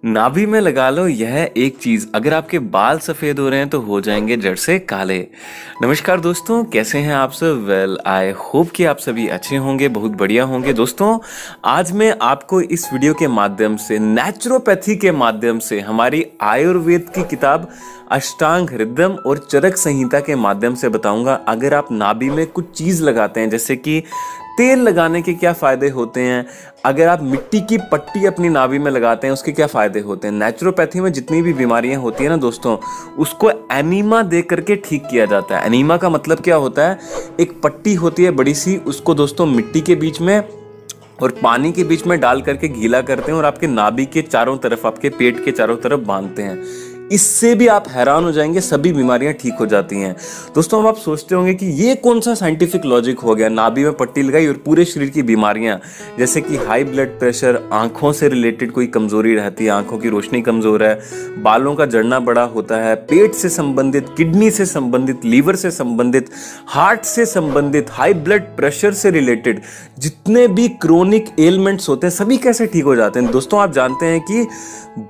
नाभि में लगा लो यह एक चीज, अगर आपके बाल सफेद हो रहे हैं तो हो जाएंगे जड़ से काले। नमस्कार दोस्तों, कैसे हैं आप सब? वेल, आई होप कि आप सभी अच्छे होंगे, बहुत बढ़िया होंगे। दोस्तों, आज मैं आपको इस वीडियो के माध्यम से नेचुरोपैथी के माध्यम से हमारी आयुर्वेद की किताब अष्टांग हृदय और चरक संहिता के माध्यम से बताऊंगा। अगर आप नाभि में कुछ चीज लगाते हैं, जैसे कि तेल लगाने के क्या फायदे होते हैं, अगर आप मिट्टी की पट्टी अपनी नाभि में लगाते हैं उसके क्या फायदे होते हैं। नेचुरोपैथी में जितनी भी बीमारियां होती है ना दोस्तों, उसको एनीमा दे करके ठीक किया जाता है। एनीमा का मतलब क्या होता है, एक पट्टी होती है बड़ी सी, उसको दोस्तों मिट्टी के बीच में और पानी के बीच में डाल करके गीला करते हैं और आपके नाभि के चारों तरफ, आपके पेट के चारों तरफ बांधते हैं। इससे भी आप हैरान हो जाएंगे, सभी बीमारियां ठीक हो जाती हैं। दोस्तों, अब आप सोचते होंगे कि ये कौन सा साइंटिफिक लॉजिक हो गया, नाभि में पट्टी लगाई और पूरे शरीर की बीमारियां, जैसे कि हाई ब्लड प्रेशर, आंखों से रिलेटेड कोई कमजोरी रहती है, आंखों की रोशनी कमजोर है, बालों का झड़ना बड़ा होता है, पेट से संबंधित, किडनी से संबंधित, लीवर से संबंधित, हार्ट से संबंधित, हाई ब्लड प्रेशर से रिलेटेड जितने भी क्रोनिक एलिमेंट्स होते हैं सभी कैसे ठीक हो जाते हैं। दोस्तों, आप जानते हैं कि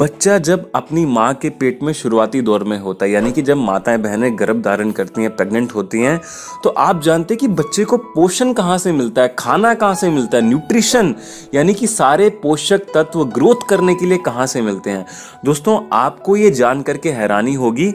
बच्चा जब अपनी माँ के पेट में शुरुआती दौर में होता है, यानी कि जब माताएं बहनें गर्भ धारण करती हैं, प्रेग्नेंट होती हैं, तो आप जानते हैं कि बच्चे को पोषण कहाँ से मिलता है, खाना कहाँ से मिलता है, न्यूट्रिशन यानी कि सारे पोषक तत्व ग्रोथ करने के लिए कहाँ से मिलते हैं। दोस्तों, आपको ये जान करके हैरानी होगी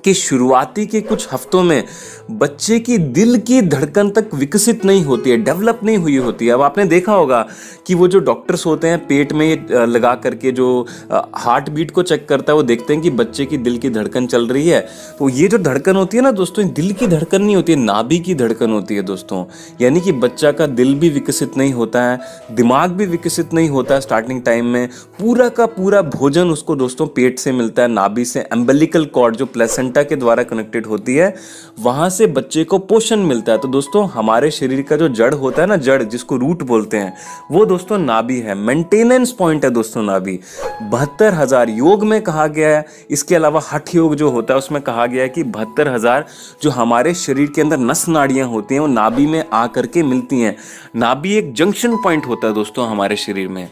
कि शुरुआती के कुछ हफ्तों में बच्चे की दिल की धड़कन तक विकसित नहीं होती है, डेवलप नहीं हुई होती है। अब आपने देखा होगा कि वो जो डॉक्टर्स होते हैं पेट में लगा करके जो हार्ट बीट को चेक करता है, वो देखते हैं कि बच्चे की दिल की धड़कन चल रही है। तो ये जो धड़कन होती है ना दोस्तों, दिल की धड़कन नहीं होती है, नाभि की धड़कन होती है दोस्तों। यानी कि बच्चा का दिल भी विकसित नहीं होता है, दिमाग भी विकसित नहीं होता है स्टार्टिंग टाइम में। पूरा का पूरा भोजन उसको दोस्तों पेट से मिलता है, नाभि से। एम्बिलिकल कॉर्ड जो प्लेसेंटा के द्वारा कनेक्टेड होती है, वहां से बच्चे को पोषण मिलता है। तो दोस्तों, हमारे शरीर का जो जड़ होता है ना, जड़ जिसको रूट बोलते हैं, वो दोस्तों नाभि है, मेंटेनेंस पॉइंट है दोस्तों नाभि। 72,000 योग में कहा गया है। इसके अलावा हठ योग जो होता है उसमें कहा गया है कि 72,000 जो हमारे शरीर के अंदर नस नाड़ियां होती हैं वो नाभि में आकर के मिलती हैं। नाभि एक जंक्शन पॉइंट होता है दोस्तों हमारे शरीर में।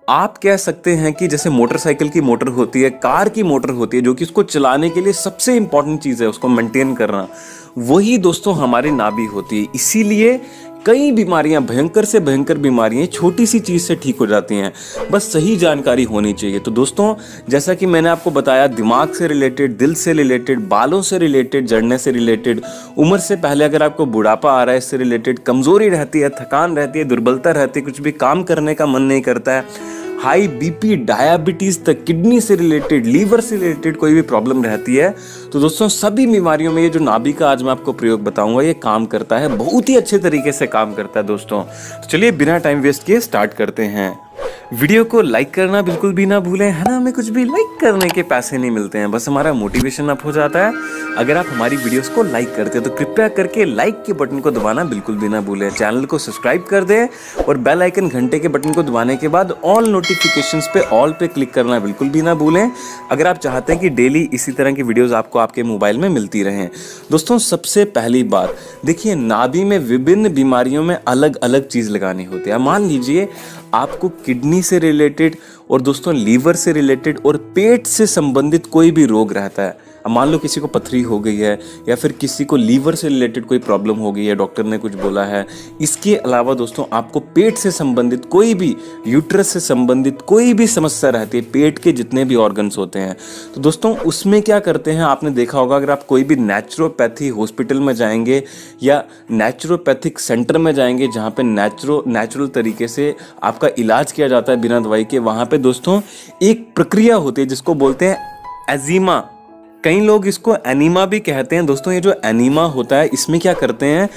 आप कह सकते हैं कि जैसे मोटरसाइकिल की मोटर होती है, कार की मोटर होती है, जो कि इसको चलाने के लिए सबसे इंपॉर्टेंट चीज है उसको मेंटेन करना, वही दोस्तों हमारी नाभि होती है। इसीलिए कई बीमारियां, भयंकर से भयंकर बीमारियां छोटी सी चीज से ठीक हो जाती हैं, बस सही जानकारी होनी चाहिए। तो दोस्तों, जैसा कि मैंने आपको बताया, दिमाग से रिलेटेड, दिल से रिलेटेड, बालों से रिलेटेड, जड़ने से रिलेटेड, उम्र से पहले अगर आपको बुढ़ापा आ रहा है इससे रिलेटेड, कमजोरी रहती है, थकान रहती है, दुर्बलता रहती है, कुछ भी काम करने का मन नहीं करता है, हाई बीपी, डायबिटीज तक, किडनी से रिलेटेड, लीवर से रिलेटेड कोई भी प्रॉब्लम रहती है, तो दोस्तों सभी बीमारियों में ये जो नाभि का आज मैं आपको प्रयोग बताऊंगा ये काम करता है, बहुत ही अच्छे तरीके से काम करता है दोस्तों। तो चलिए बिना टाइम वेस्ट किए स्टार्ट करते हैं। वीडियो को लाइक करना बिल्कुल भी ना भूलें, है ना। हमें कुछ भी लाइक करने के पैसे नहीं मिलते हैं, बस हमारा मोटिवेशन अप हो जाता है अगर आप हमारी वीडियोस को लाइक करते हैं। तो कृपया करके लाइक के बटन को दबाना बिल्कुल भी ना भूलें, चैनल को सब्सक्राइब कर दें और बेल आइकन घंटे के बटन को दबाने के बाद ऑल नोटिफिकेशंस पे ऑल पे क्लिक करना बिल्कुल भी ना भूलें, अगर आप चाहते हैं कि डेली इसी तरह की वीडियोज़ आपको आपके मोबाइल में मिलती रहें। दोस्तों, सबसे पहली बात देखिए, नाभि में विभिन्न बीमारियों में अलग अलग चीज़ लगानी होती है। मान लीजिए आपको किडनी से रिलेटेड और दोस्तों लीवर से रिलेटेड और पेट से संबंधित कोई भी रोग रहता है। अब मान लो किसी को पथरी हो गई है या फिर किसी को लीवर से रिलेटेड कोई प्रॉब्लम हो गई है, डॉक्टर ने कुछ बोला है। इसके अलावा दोस्तों आपको पेट से संबंधित कोई भी, यूट्रस से संबंधित कोई भी समस्या रहती है, पेट के जितने भी ऑर्गन्स होते हैं, तो दोस्तों उसमें क्या करते हैं, आपने देखा होगा, अगर आप कोई भी नेचुरोपैथी हॉस्पिटल में जाएंगे या नेचुरोपैथिक सेंटर में जाएंगे जहाँ पे नेचुरल तरीके से आपका इलाज किया जाता है बिना दवाई के, वहाँ पे दोस्तों एक प्रक्रिया होती है जिसको बोलते हैं एजीमा। कई लोग इसको एनीमा भी कहते हैं। दोस्तों, ये जो एनीमा होता है इसमें क्या करते हैं,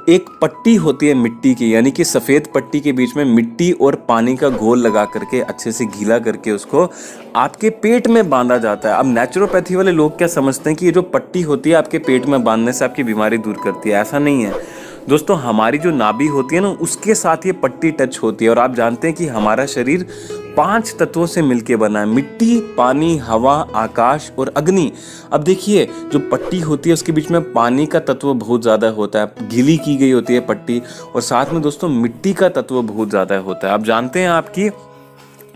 एक पट्टी होती है मिट्टी की, यानी कि सफ़ेद पट्टी के बीच में मिट्टी और पानी का घोल लगा करके अच्छे से गीला करके उसको आपके पेट में बांधा जाता है। अब नेचुरोपैथी वाले लोग क्या समझते हैं कि ये जो पट्टी होती है आपके पेट में बांधने से आपकी बीमारी दूर करती है। ऐसा नहीं है दोस्तों, हमारी जो नाभि होती है ना उसके साथ ये पट्टी टच होती है। और आप जानते हैं कि हमारा शरीर 5 तत्वों से मिलकर बना है, मिट्टी, पानी, हवा, आकाश और अग्नि। अब देखिए, जो पट्टी होती है उसके बीच में पानी का तत्व बहुत ज़्यादा होता है, गीली की गई होती है पट्टी, और साथ में दोस्तों मिट्टी का तत्व बहुत ज़्यादा होता है। आप जानते हैं आपकी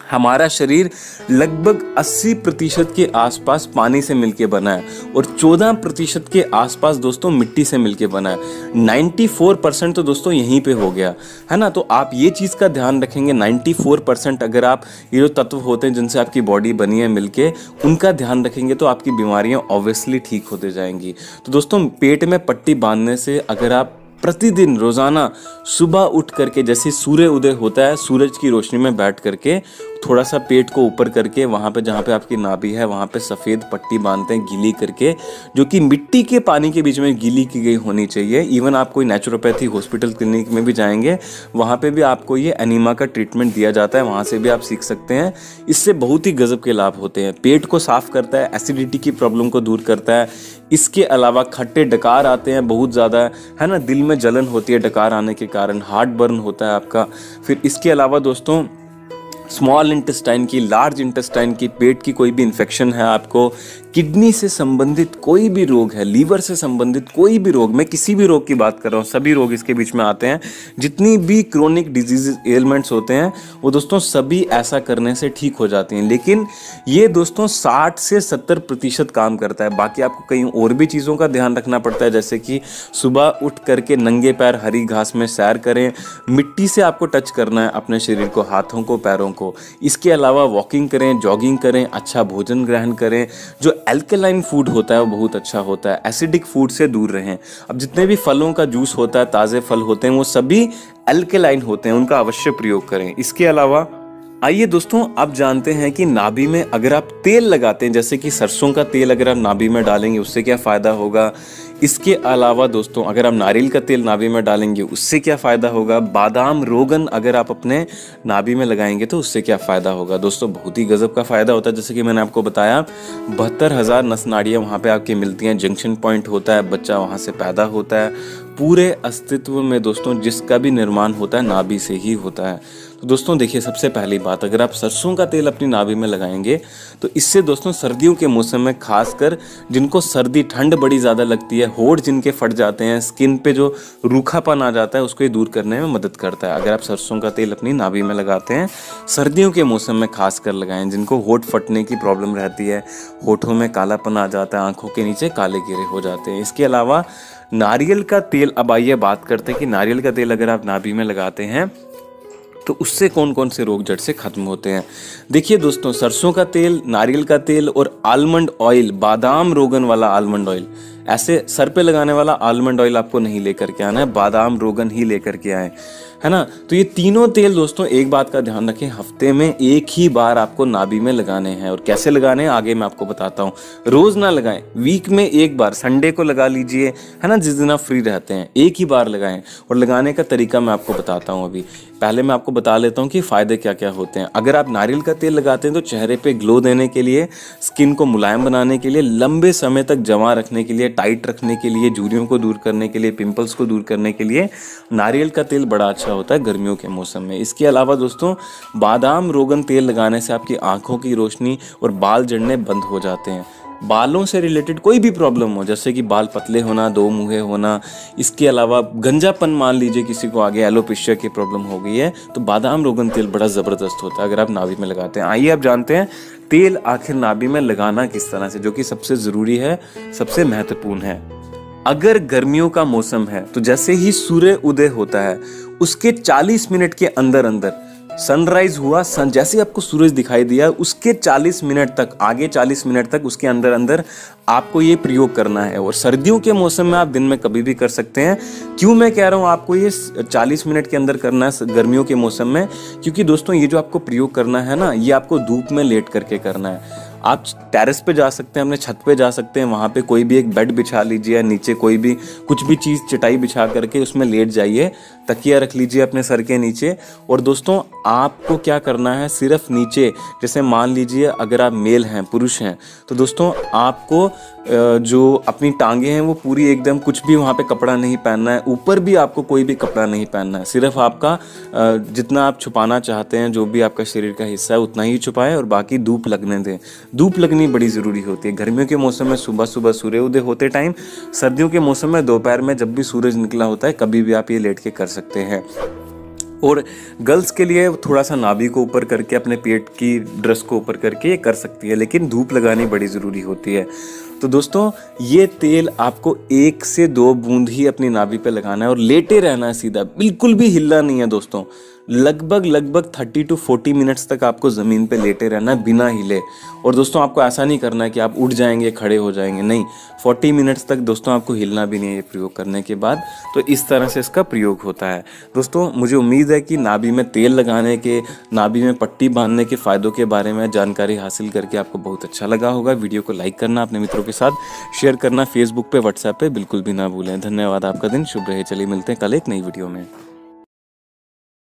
हमारा शरीर लगभग 80% के आसपास पानी से मिलके बना है और 14% के आसपास दोस्तों मिट्टी से मिलके बना है। 94% तो दोस्तों यहीं पे हो गया है ना। तो आप ये चीज़ का ध्यान रखेंगे, 94% अगर आप ये जो तत्व होते हैं जिनसे आपकी बॉडी बनी है मिलके, उनका ध्यान रखेंगे तो आपकी बीमारियां ऑब्वियसली ठीक होते जाएंगी। तो दोस्तों पेट में पट्टी बांधने से अगर आप प्रतिदिन रोजाना सुबह उठ करके जैसे सूर्य उदय होता है, सूरज की रोशनी में बैठ करके थोड़ा सा पेट को ऊपर करके वहाँ पे जहाँ पे आपकी नाभि है वहाँ पे सफ़ेद पट्टी बांधते हैं गीली करके, जो कि मिट्टी के पानी के बीच में गीली की गई होनी चाहिए। इवन आप कोई नेचुरोपैथी हॉस्पिटल क्लिनिक में भी जाएंगे, वहाँ पे भी आपको ये एनीमा का ट्रीटमेंट दिया जाता है, वहाँ से भी आप सीख सकते हैं। इससे बहुत ही गजब के लाभ होते हैं। पेट को साफ करता है, एसिडिटी की प्रॉब्लम को दूर करता है। इसके अलावा खट्टे डकार आते हैं बहुत ज़्यादा, है ना, दिल में जलन होती है डकार आने के कारण, हार्ट बर्न होता है आपका। फिर इसके अलावा दोस्तों स्मॉल इंटेस्टाइन की, लार्ज इंटेस्टाइन की, पेट की कोई भी इन्फेक्शन है आपको, किडनी से संबंधित कोई भी रोग है, लीवर से संबंधित कोई भी रोग, मैं किसी भी रोग की बात कर रहा हूँ, सभी रोग इसके बीच में आते हैं। जितनी भी क्रोनिक डिजीज एलिमेंट्स होते हैं वो दोस्तों सभी ऐसा करने से ठीक हो जाती हैं। लेकिन ये दोस्तों 60 से 70% काम करता है। बाकी आपको कई और भी चीज़ों का ध्यान रखना पड़ता है, जैसे कि सुबह उठ करके नंगे पैर हरी घास में सैर करें, मिट्टी से आपको टच करना है अपने शरीर को, हाथों को, पैरों को। इसके अलावा वॉकिंग करें, जॉगिंग करें, अच्छा भोजन ग्रहण करें। जो एल्कलाइन फूड होता है वो बहुत अच्छा होता है। एसिडिक फूड से दूर रहें। अब जितने भी फलों का जूस होता है, ताज़े फल होते हैं, वो सभी एल्कलाइन होते हैं, उनका अवश्य प्रयोग करें। इसके अलावा आइए दोस्तों अब जानते हैं कि नाभि में अगर आप तेल लगाते हैं, जैसे कि सरसों का तेल अगर आप नाभि में डालेंगे उससे क्या फ़ायदा होगा। इसके अलावा दोस्तों अगर आप नारियल का तेल नाभि में डालेंगे उससे क्या फ़ायदा होगा। बादाम रोगन अगर आप अपने नाभि में लगाएंगे तो उससे क्या फ़ायदा होगा। दोस्तों बहुत ही गजब का फ़ायदा होता है। जैसे कि मैंने आपको बताया 72,000 नस नाड़ियाँ वहाँ पे आपकी मिलती हैं, जंक्शन पॉइंट होता है, बच्चा वहाँ से पैदा होता है। पूरे अस्तित्व में दोस्तों जिसका भी निर्माण होता है नाभि से ही होता है। तो दोस्तों देखिए, सबसे पहली बात, अगर आप सरसों का तेल अपनी नाभि में लगाएंगे तो इससे दोस्तों सर्दियों के मौसम में खासकर जिनको सर्दी ठंड बड़ी ज़्यादा लगती है, होठ जिनके फट जाते हैं, स्किन पे जो रूखापन आ जाता है उसको ये दूर करने में मदद करता है। अगर आप सरसों का तेल अपनी नाभि में लगाते हैं, सर्दियों के मौसम में खासकर लगाएं। जिनको होठ फटने की प्रॉब्लम रहती है, होठों में कालापन आ जाता है, आंखों के नीचे काले घेरे हो जाते हैं। इसके अलावा नारियल का तेल, अब आइए बात करते हैं कि नारियल का तेल अगर आप नाभि में लगाते हैं तो उससे कौन कौन से रोग जड़ से खत्म होते हैं। देखिए दोस्तों, सरसों का तेल, नारियल का तेल और आलमंड ऑयल, बादाम रोगन वाला आलमंड ऑयल, ऐसे सर पे लगाने वाला आलमंड ऑयल आपको नहीं लेकर के आना है, बादाम रोगन ही लेकर के आए, है ना। तो ये तीनों तेल दोस्तों एक बात का ध्यान रखें, हफ्ते में एक ही बार आपको नाभि में लगाने हैं। और कैसे लगाने हैं आगे मैं आपको बताता हूँ। रोज ना लगाएं, वीक में एक बार, संडे को लगा लीजिए, है ना, जिस दिन आप फ्री रहते हैं एक ही बार लगाएं। और लगाने का तरीका मैं आपको बताता हूँ। अभी पहले मैं आपको बता लेता हूँ कि फ़ायदे क्या क्या होते हैं। अगर आप नारियल का तेल लगाते हैं तो चेहरे पे ग्लो देने के लिए, स्किन को मुलायम बनाने के लिए, लंबे समय तक जमा रखने के लिए, टाइट रखने के लिए, झुर्रियों को दूर करने के लिए, पिंपल्स को दूर करने के लिए नारियल का तेल बड़ा अच्छा होता है गर्मियों के मौसम में। इसके अलावा दोस्तों बादाम रोगन तेल लगाने से आपकी आंखों की रोशनी और बाल झड़ने बंद हो जाते हैं। बालों से रिलेटेड कोई भी प्रॉब्लम हो, जैसे कि बाल पतले होना, दो मुँहे होना, इसके अलावा गंजापन, मान लीजिए किसी को आगे एलोपेशिया की प्रॉब्लम हो गई है, तो बादाम रोगन तेल बड़ा ज़बरदस्त होता है अगर आप नाभि में लगाते हैं। आइए अब जानते हैं तेल आखिर नाभि में लगाना किस तरह से, जो कि सबसे ज़रूरी है, सबसे महत्वपूर्ण है। अगर गर्मियों का मौसम है तो जैसे ही सूर्य उदय होता है उसके 40 मिनट के अंदर अंदर, सनराइज हुआ, जैसे आपको सूरज दिखाई दिया उसके 40 मिनट तक, आगे 40 मिनट तक उसके अंदर अंदर आपको ये प्रयोग करना है। और सर्दियों के मौसम में आप दिन में कभी भी कर सकते हैं। क्यों मैं कह रहा हूँ आपको ये 40 मिनट के अंदर करना है गर्मियों के मौसम में, क्योंकि दोस्तों ये जो आपको प्रयोग करना है ना, ये आपको धूप में लेट करके करना है। आप टेरेस पे जा सकते हैं, अपने छत पे जा सकते हैं, वहाँ पे कोई भी एक बेड बिछा लीजिए, नीचे कोई भी कुछ भी चीज़ चटाई बिछा करके उसमें लेट जाइए, तकिया रख लीजिए अपने सर के नीचे। और दोस्तों आपको क्या करना है, सिर्फ नीचे, जैसे मान लीजिए अगर आप मेल हैं, पुरुष हैं, तो दोस्तों आपको जो अपनी टांगे हैं वो पूरी एकदम, कुछ भी वहाँ पे कपड़ा नहीं पहनना है, ऊपर भी आपको कोई भी कपड़ा नहीं पहनना है। सिर्फ आपका जितना आप छुपाना चाहते हैं, जो भी आपका शरीर का हिस्सा है उतना ही छुपाएं और बाकी धूप लगने दें। धूप लगनी बड़ी ज़रूरी होती है। गर्मियों के मौसम में सुबह सुबह सूर्योदय होते टाइम, सर्दियों के मौसम में दोपहर में जब भी सूरज निकला होता है, कभी भी आप ये लेट के कर सकते हैं। और गर्ल्स के लिए थोड़ा सा नाभि को ऊपर करके अपने पेट की ड्रेस को ऊपर करके ये कर सकती है, लेकिन धूप लगानी बड़ी ज़रूरी होती है। तो दोस्तों ये तेल आपको 1 से 2 बूंद ही अपनी नाभि पे लगाना है और लेटे रहना है सीधा, बिल्कुल भी हिलना नहीं है दोस्तों। लगभग 30 to 40 मिनट्स तक आपको ज़मीन पे लेटे रहना है बिना हिले। और दोस्तों आपको ऐसा नहीं करना है कि आप उठ जाएंगे खड़े हो जाएंगे, नहीं, 40 मिनट्स तक दोस्तों आपको हिलना भी नहीं है ये प्रयोग करने के बाद। तो इस तरह से इसका प्रयोग होता है। दोस्तों मुझे उम्मीद है कि नाभि में तेल लगाने के, नाभि में पट्टी बांधने के फ़ायदों के बारे में जानकारी हासिल करके आपको बहुत अच्छा लगा होगा। वीडियो को लाइक करना, अपने मित्रों के साथ शेयर करना, फेसबुक पे, व्हाट्सएप पे बिल्कुल भी ना भूलें। धन्यवाद, आपका दिन शुभ रहे। चलिए मिलते हैं कल एक नई वीडियो में।